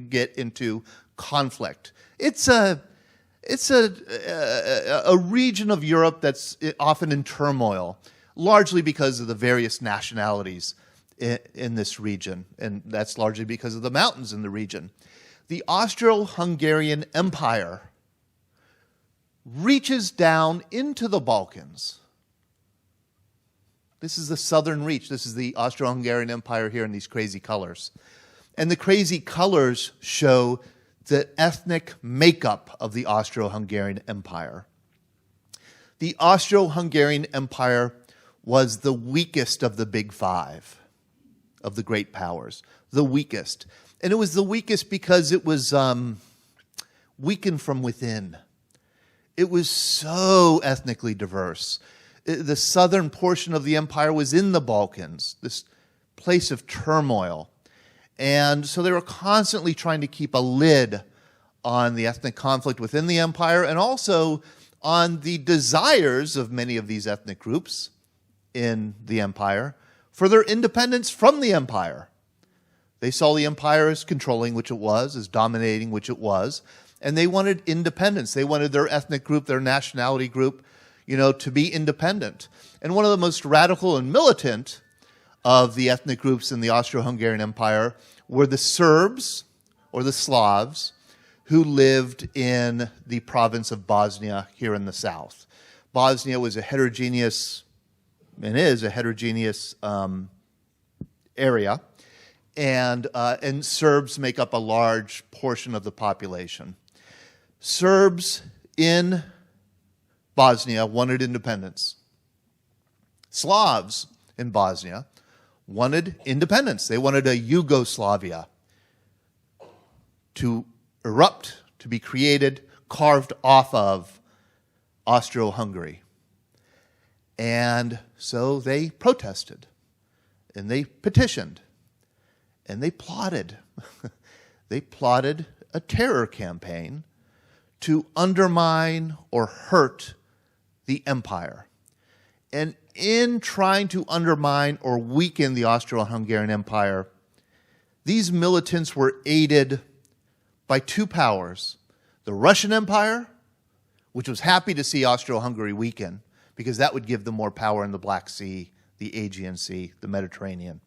Speaker 1: get into conflict. It's a region of Europe that's often in turmoil, largely because of the various nationalities in this region, and that's largely because of the mountains in the region. The Austro-Hungarian Empire reaches down into the Balkans. This is the southern reach. This is the Austro-Hungarian Empire here in these crazy colors. And the crazy colors show the ethnic makeup of the Austro-Hungarian Empire. The Austro-Hungarian Empire was the weakest of the big five, of the great powers, the weakest. And it was the weakest because it was weakened from within. It was so ethnically diverse. The southern portion of the empire was in the Balkans, this place of turmoil. And so they were constantly trying to keep a lid on the ethnic conflict within the empire and also on the desires of many of these ethnic groups in the empire for their independence from the empire. They saw the empire as controlling, which it was, as dominating, which it was, and they wanted independence. They wanted their ethnic group, their nationality group, to be independent. And one of the most radical and militant of the ethnic groups in the Austro-Hungarian Empire were the Serbs, or the Slavs, who lived in the province of Bosnia here in the south. Bosnia was a heterogeneous, and is a heterogeneous area, and Serbs make up a large portion of the population. Serbs in Bosnia wanted independence. Slavs in Bosnia wanted independence. They wanted a Yugoslavia to erupt, to be created, carved off of Austro-Hungary. And so they protested, and they petitioned, and they plotted. They plotted a terror campaign to undermine or hurt the empire. And in trying to undermine or weaken the Austro-Hungarian Empire, these militants were aided by two powers, the Russian Empire, which was happy to see Austro-Hungary weaken because that would give them more power in the Black Sea, the Aegean Sea, the Mediterranean.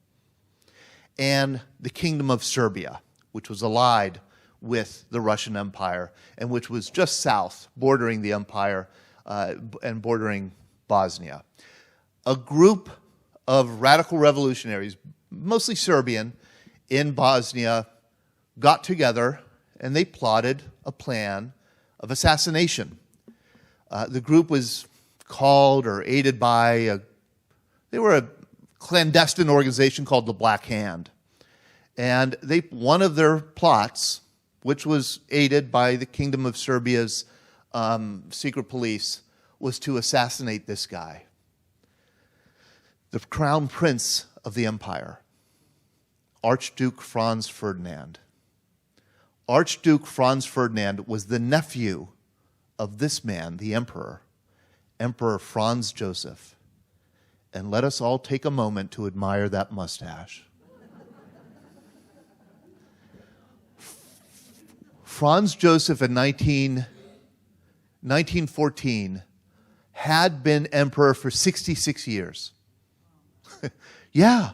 Speaker 1: And the Kingdom of Serbia, which was allied with the Russian Empire and which was just south, bordering the empire and bordering Bosnia. A group of radical revolutionaries, mostly Serbian, in Bosnia got together and they plotted a plan of assassination. The group was called or aided by they were a clandestine organization called the Black Hand. And one of their plots, which was aided by the Kingdom of Serbia's secret police, was to assassinate this guy, the crown prince of the empire, Archduke Franz Ferdinand. Archduke Franz Ferdinand was the nephew of this man, the emperor, Emperor Franz Joseph. And let us all take a moment to admire that mustache. Franz Joseph in 1914 had been emperor for 66 years. Yeah.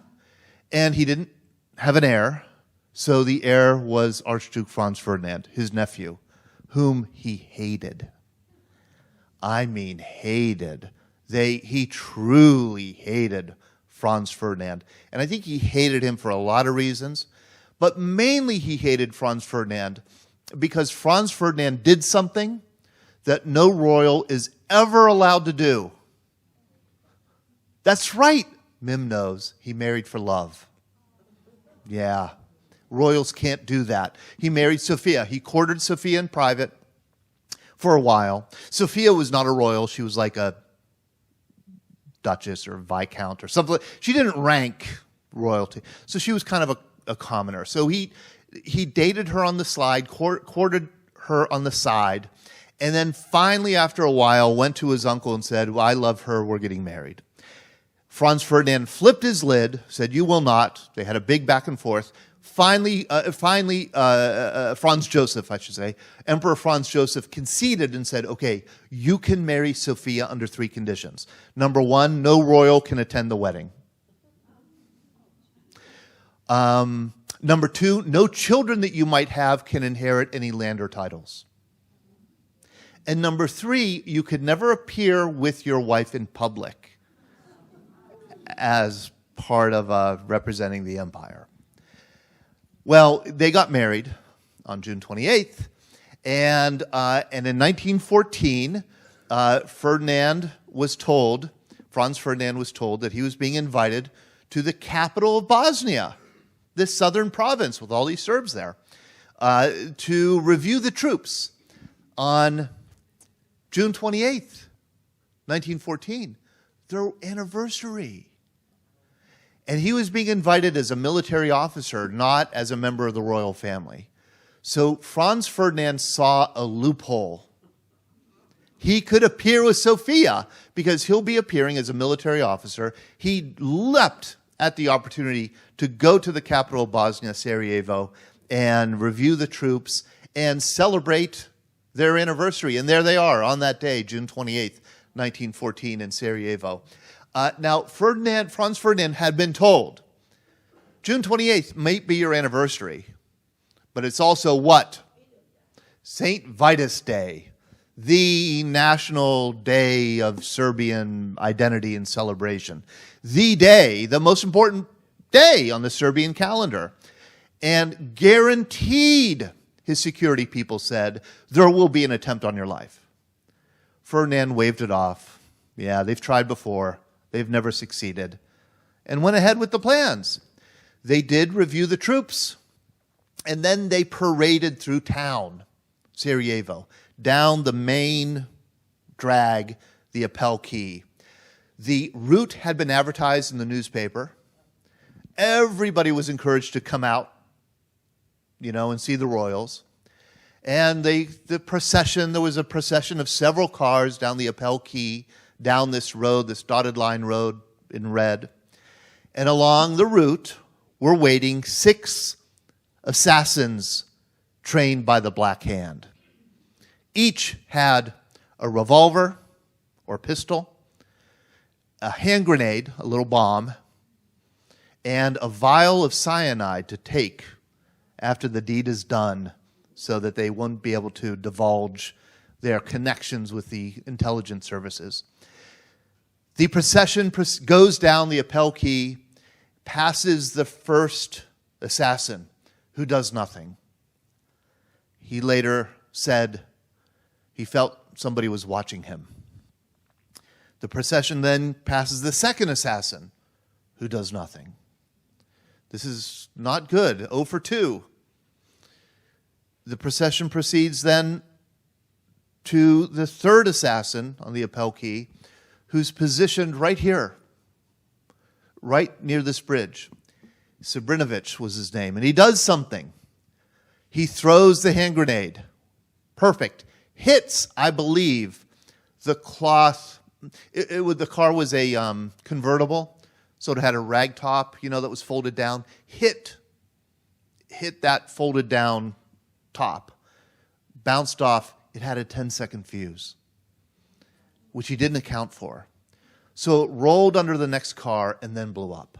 Speaker 1: And he didn't have an heir, so the heir was Archduke Franz Ferdinand, his nephew, whom he hated. I mean hated. He truly hated Franz Ferdinand. And I think he hated him for a lot of reasons, but mainly he hated Franz Ferdinand because Franz Ferdinand did something that no royal is ever allowed to do. That's right, Mim knows. He married for love. Yeah, royals can't do that. He married Sophia. He courted Sophia in private for a while. Sophia was not a royal. She was like a duchess or viscount or something. She didn't rank royalty. So she was kind of a commoner. So he dated her on the slide, courted her on the side, and then finally, after a while, went to his uncle and said, well, I love her, we're getting married. Franz Ferdinand flipped his lid, said, you will not. They had a big back and forth. Finally, Franz Joseph, I should say, Emperor Franz Joseph conceded and said, okay, you can marry Sophia under 3 conditions. Number 1, no royal can attend the wedding. Number 2, no children that you might have can inherit any land or titles. And number 3, you could never appear with your wife in public as part of representing the empire. Well, they got married on June 28th, and in 1914, Franz Ferdinand was told that he was being invited to the capital of Bosnia, this southern province with all these Serbs there, to review the troops on June 28th, 1914, their anniversary. And he was being invited as a military officer, not as a member of the royal family. So Franz Ferdinand saw a loophole. He could appear with Sophia because he'll be appearing as a military officer. He leapt at the opportunity to go to the capital of Bosnia, Sarajevo, and review the troops and celebrate their anniversary. And there they are on that day, June 28th, 1914 in Sarajevo. Now, Franz Ferdinand had been told, June 28th might be your anniversary, but it's also what? St. Vitus Day, the national day of Serbian identity and celebration. The day, the most important day on the Serbian calendar. And guaranteed, his security people said, there will be an attempt on your life. Ferdinand waved it off. Yeah, they've tried before. They've never succeeded. And went ahead with the plans. They did review the troops. And then they paraded through town, Sarajevo, down the main drag, the Apel Quay. The route had been advertised in the newspaper. Everybody was encouraged to come out, and see the royals. And the procession, there was a procession of several cars down the Apel Quay, down this road, this dotted line road in red. And along the route were waiting 6 assassins trained by the Black Hand. Each had a revolver or pistol, a hand grenade, a little bomb, and a vial of cyanide to take after the deed is done so that they won't be able to divulge their connections with the intelligence services. The procession goes down the Appel Quay, passes the first assassin who does nothing. He later said he felt somebody was watching him. The procession then passes the second assassin who does nothing. This is not good. 0 for 2. The procession proceeds then to the third assassin on the Appel Quay, who's positioned right here, right near this bridge. Sabrinovich was his name. And he does something. He throws the hand grenade. Perfect. Hits, I believe, the cloth. The car was a convertible, so it had a rag top, that was folded down. Hit that folded down top. Bounced off. It had a 10-second fuse, which he didn't account for. So it rolled under the next car and then blew up,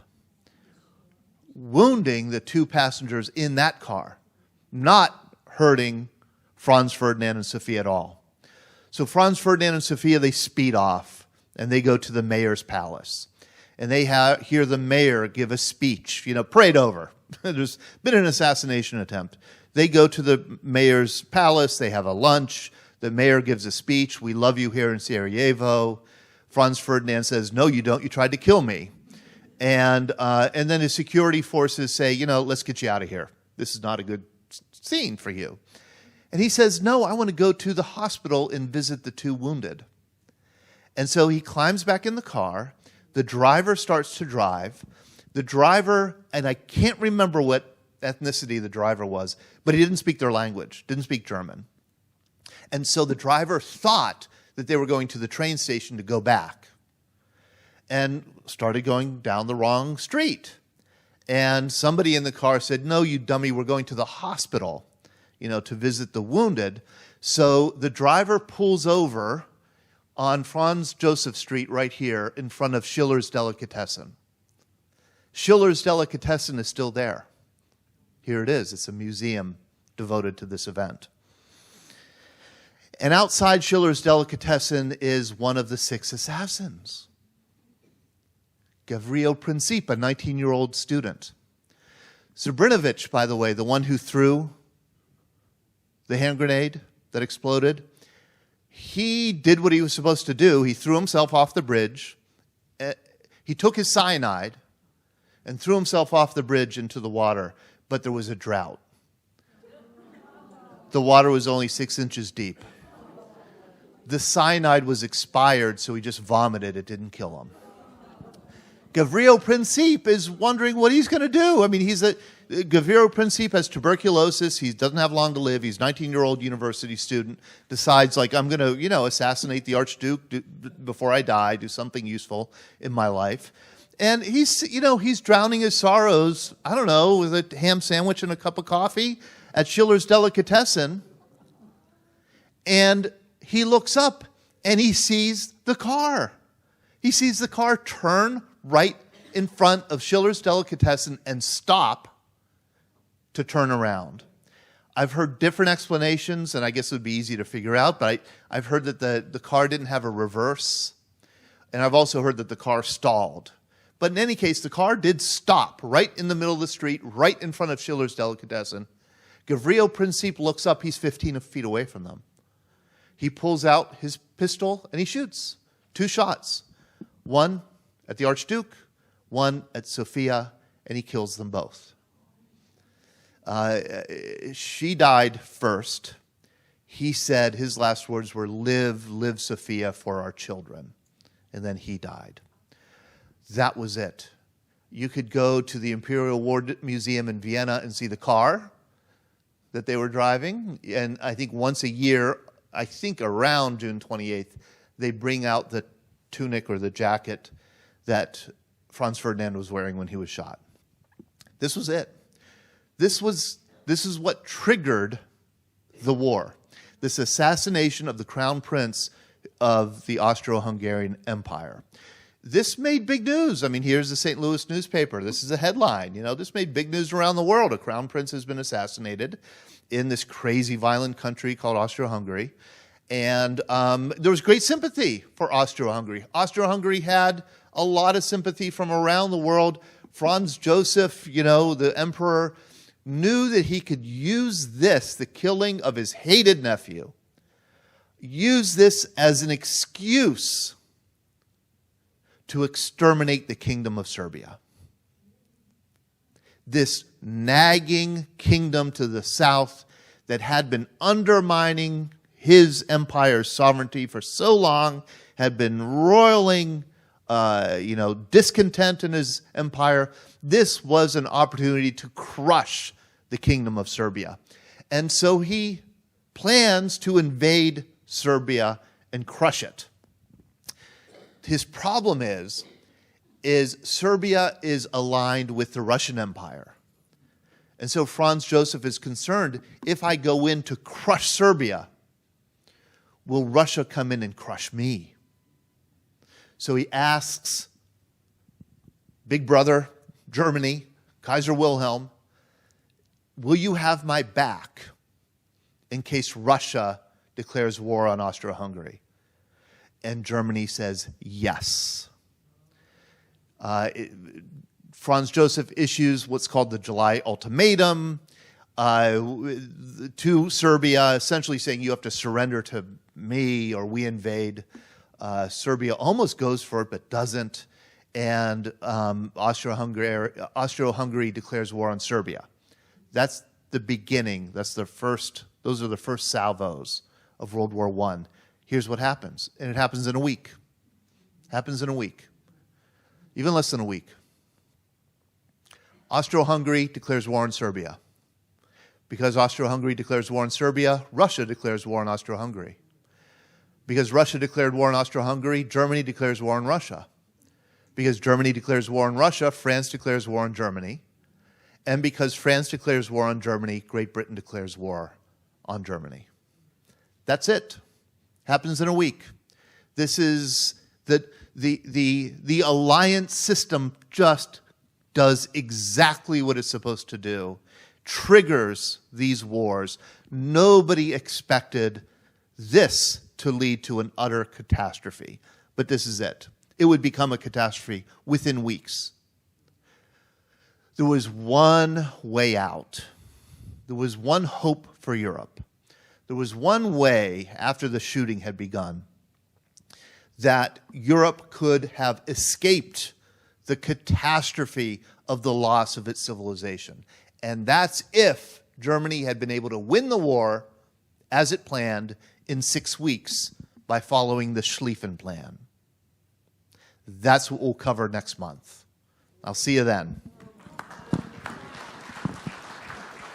Speaker 1: wounding the 2 passengers in that car, not hurting Franz Ferdinand and Sophia at all. So Franz Ferdinand and Sophia, they speed off, and they go to the mayor's palace. And they hear the mayor give a speech, prayed over. There's been an assassination attempt. They go to the mayor's palace. They have a lunch. The mayor gives a speech. We love you here in Sarajevo. Franz Ferdinand says, no, you don't. You tried to kill me. And then his security forces say, let's get you out of here. This is not a good scene for you. And he says, no, I want to go to the hospital and visit the 2 wounded. And so he climbs back in the car. The driver starts to drive. The driver, and I can't remember what ethnicity the driver was, but he didn't speak their language, didn't speak German. And so the driver thought that they were going to the train station to go back and started going down the wrong street. And somebody in the car said, no, you dummy, we're going to the hospital, to visit the wounded. So the driver pulls over on Franz Joseph Street right here in front of Schiller's Delicatessen. Schiller's Delicatessen is still there. Here it is. It's a museum devoted to this event. And outside Schiller's Delicatessen is one of the 6 assassins. Gavrilo Princip, a 19-year-old student. Sabrinovich, by the way, the one who threw the hand grenade that exploded, he did what he was supposed to do. He threw himself off the bridge. He took his cyanide and threw himself off the bridge into the water, but there was a drought. The water was only 6 inches deep. The cyanide was expired, so he just vomited. It didn't kill him. Gavrilo Princip is wondering what he's going to do. I mean, Gavrilo Princip has tuberculosis. He doesn't have long to live. He's a 19-year-old university student. Decides, I'm going to, assassinate the Archduke before I die, do something useful in my life. And he's drowning his sorrows, I don't know, with a ham sandwich and a cup of coffee at Schiller's Delicatessen. And he looks up and he sees the car. He sees the car turn right in front of Schiller's Delicatessen and stop to turn around. I've heard different explanations, and I guess it would be easy to figure out, but I've heard that the car didn't have a reverse, and I've also heard that the car stalled. But in any case, the car did stop right in the middle of the street, right in front of Schiller's Delicatessen. Gavrilo Princip looks up. He's 15 feet away from them. He pulls out his pistol, and he shoots 2 shots. One at the Archduke, one at Sophia, and he kills them both. She died first. He said his last words were, live, live, Sophia, for our children. And then he died. That was it. You could go to the Imperial War Museum in Vienna and see the car that they were driving. And I think once a year, I think around June 28th, they bring out the tunic or the jacket that Franz Ferdinand was wearing when he was shot. This was it. This is what triggered the war. This assassination of the crown prince of the Austro-Hungarian Empire. This made big news. I mean, here's the St. Louis newspaper. This is a headline. You know, this made big news around the world. A crown prince has been assassinated in this crazy, violent country called Austro-Hungary. And there was great sympathy for Austro-Hungary. Austro-Hungary had a lot of sympathy from around the world. Franz Joseph, you know, the emperor, knew that he could use this, the killing of his hated nephew, use this as an excuse to exterminate the kingdom of Serbia. This nagging kingdom to the south that had been undermining his empire's sovereignty for so long, had been roiling discontent in his empire. This was an opportunity to crush the kingdom of Serbia. And so he plans to invade Serbia and crush it. His problem is Serbia is aligned with the Russian Empire. And so Franz Joseph is concerned, if I go in to crush Serbia, will Russia come in and crush me? So he asks Big Brother, Germany, Kaiser Wilhelm, will you have my back in case Russia declares war on Austro-Hungary? And Germany says yes. Franz Joseph issues what's called the July Ultimatum to Serbia, essentially saying you have to surrender to me or we invade. Serbia almost goes for it but doesn't. And Austro-Hungary declares war on Serbia. That's the beginning. Those are the first salvos of World War I. Here's what happens. And it happens in a week. Even less than a week. Austro-Hungary declares war on Serbia. Because Austro-Hungary declares war on Serbia, Russia declares war on Austro-Hungary. Because Russia declared war on Austro-Hungary, Germany declares war on Russia. Because Germany declares war on Russia, France declares war on Germany. And because France declares war on Germany, Great Britain declares war on Germany. That's it. Happens in a week. This is the alliance system just does exactly what it's supposed to do. Triggers these wars. Nobody expected this to lead to an utter catastrophe. But this is it. It would become a catastrophe within weeks. There was one way out. There was one hope for Europe. There was one way, after the shooting had begun, that Europe could have escaped the catastrophe of the loss of its civilization. And that's if Germany had been able to win the war as it planned in 6 weeks by following the Schlieffen Plan. That's what we'll cover next month. I'll see you then.